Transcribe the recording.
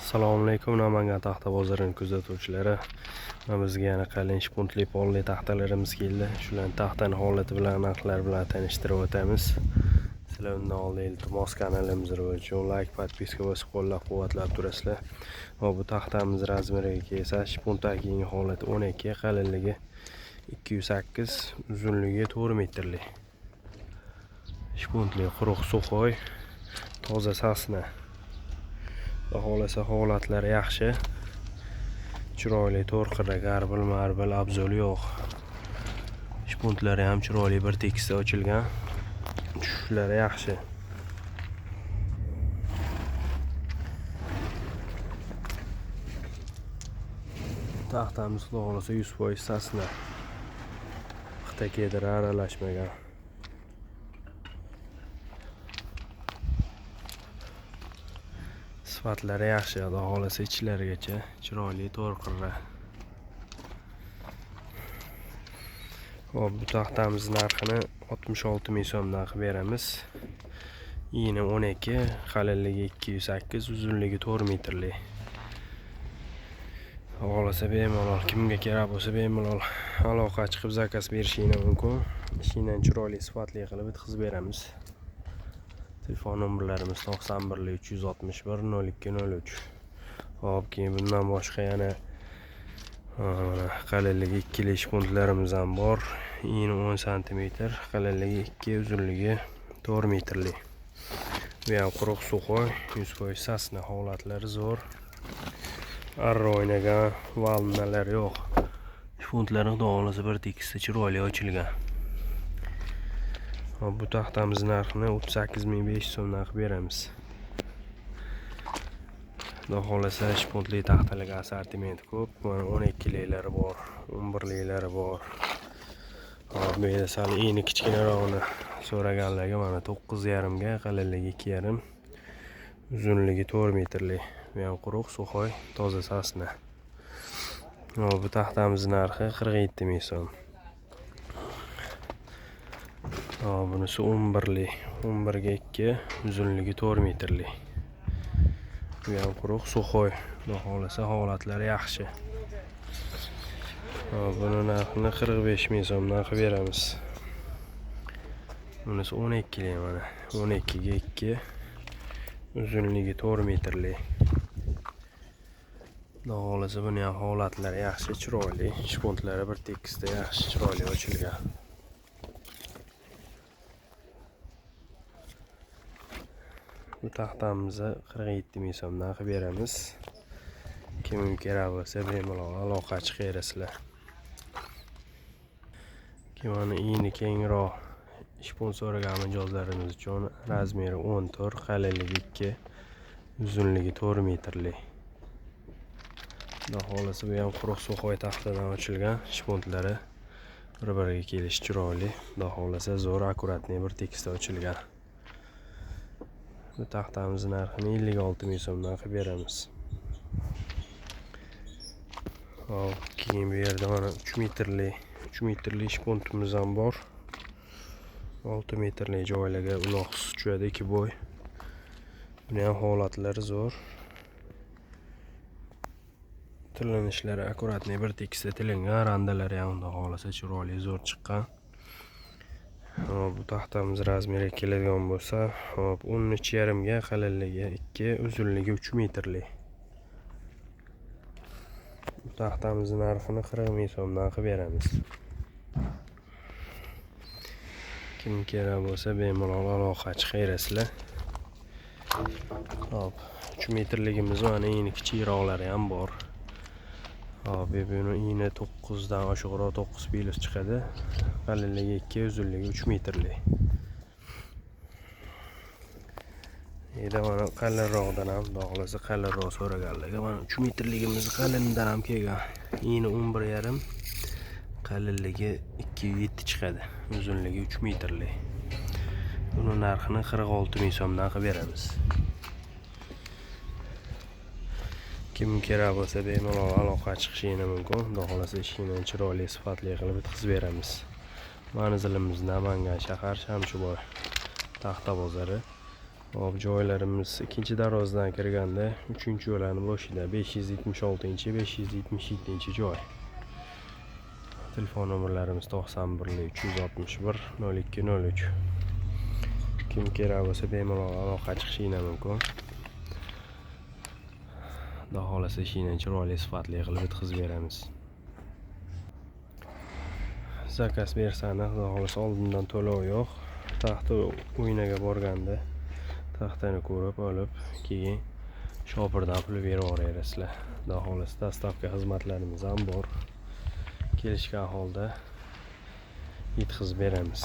Assalomu alaykum, Namangan taxta bozorining kuzatuvchilari. Bizga yana qalin shpuntli polli taxtalarimiz keldi. Shularni taxtani holati bilan, narxlari bilan tanishtirib o'tamiz. Sizlar undan oldin iltimos kanalimizni uchun like, podpiska bosib qo'llab-quvvatlab turasizlar. Bu taxtamiz razmeriga kelsa, shpuntagining holati 12, qalinligi 208, uzunligi 4 metrli. Shpuntli quruq suxoy, toza sasna. Xohlasa holatlari yaxshi. Chiroyli to'rqira, garbil-marbil, abzul yo'q. Shpuntlari ham chiroyli bir tekisda ochilgan. Tushishlari yaxshi. Taxtamiz xudo xolasa 100% sasna. Xita kedira aralashmagan. Sifatlari yaxshi, xudo xolasa ichlarigacha chiroyli to'rqira. Bu taxtamiz narxini 66 ming so'mdan qilib beramiz. Eni 12, qalinligi 208, uzunligi 4 metrli. Xohlasa bemalol, kimga kerak bo'lsa bemalol aloqa chiqib zakaz berishingiz mumkin. Ishingdan chiroyli sifatli qilib bitkazib beramiz. Telefon nomerlarimiz 91 361 0203. Hop, keyin bundan boshqa yana qalinligi 2 shpuntlarimiz ham bor. Eni 10 cm, qalinligi 2, uzunligi 4 metrli. Bu ham quruq suxoy, 100% sasna, holatlari zo'r. Arra o'ynagan, valnalar yo'q. Shpuntlari xudo xolasa bir tekisda chiroyli ochilgan. Bu taxtamiz narxini 38.500 so'mdan qilib beramiz. Xudo xolasa shpuntli taxtalarga assortiment ko'p. Mana 12liklari bor, 11liklari bor. Bu yerda sal eni kichkinarog'ini so'raganlarga mana 9,5 ga, qalinligi 2,5, uzunligi 4 metrli. Bu ham quruq suxoy, toza sasna. Bu taxtamiz narxi 47 ming so'm. Bunisi 11li, 11 ga 2, uzunligi 4 metrli. Bu ham quruq suxoy, xudo xolasa holatlari yaxshi. Buni narxini 45 ming so'mdan qilib beramiz. Bunisi 12li, mana 12 ga 2, uzunligi 4 metrli. Xudo xolasa buni ham holatlari yaxshi, chiroyli, shpuntlari bir tekisda yaxshi, chiroyli ochilgan. Bu taxtamizni 47 ming so'mdan qilib beramiz. Kim kerak bo'lsa bemalol aloqa chiqarasizlar. Mana eni kengroq shpunt so'ragan mijozlarimiz uchun razmeri 14, qalinligi 2, uzunligi 4 metrli. Xudo xolasa bu ham quruq suxoy taxtadan ochilgan, shpuntlari bir-biriga kelish chiroyli. Xudo xolasa zo'r, akkuratni bir tekisda ochilgan. Bu taxtamiz narxini 56 ming so'mdan qilib beramiz. Keyin bu yerda mana 3 metrli shpuntimiz ham bor. 6 metrli joylarga uloqsiz tushadi, 2 bo'y. Buni ham holatlari zo'r. Tilanishlari akkuratni bir tekisda tilingan, randalari ham xudo xolasa chiroyli zo'r chiqqan. Bu taxtamiz razmeriga keladigan bo'lsa, 13,5 ga, qalinligi 2, uzunligi 3 metrli. Bu taxtamiz narxini 40 ming so'mdan qilib beramiz. Kim kerak bo'lsa bemalol aloqa chiqarasizlar. 3 metrligimiz mana eni kichikroqlari ham bor. Buni eni 9 dan oshiqroq 9 plus chiqadi. Qalinligi 2, uzunligi 3 metrli. Mana qalinroqdan ham, xudo xolasa qalinroq so'raganlarga mana 3 metrligimiz qalindan ham kelgan. Eni 11,5, qalinligi 2,7 chiqadi, uzunligi 3 metrli. Buni narxini 46 ming so'mdan qilib beramiz. Kim kerak bo'lsa bemalol aloqa chiqishingiz mumkin. Xudo xolasa ishingni chiroyli, sifatli qilib bitkazib beramiz. Manzilimiz Namangan shahar, Shamchiboy taxta bozori. Hop, joylarimiz ikkinchi darvozadan kirganda 3-yo'lani boshida 576-577 joy. Telefon nomerlarimiz 91 361 0203. Kim kerak bo'lsa bemalol aloqa chiqishinglar mumkin. Xudo xolasa ishingni chiroyli sifatli qilib bitkazib beramiz. Zakaz bersani, xudo xolasa oldindan to'lov yo'q. Taxta o'yinaga borganda taxtani ko'rib olib, keyin shopirdan pul berib yuborasizlar. Xudo xolasa dostavka xizmatlarimiz ham bor. Kelishgan holda yetkazib beramiz.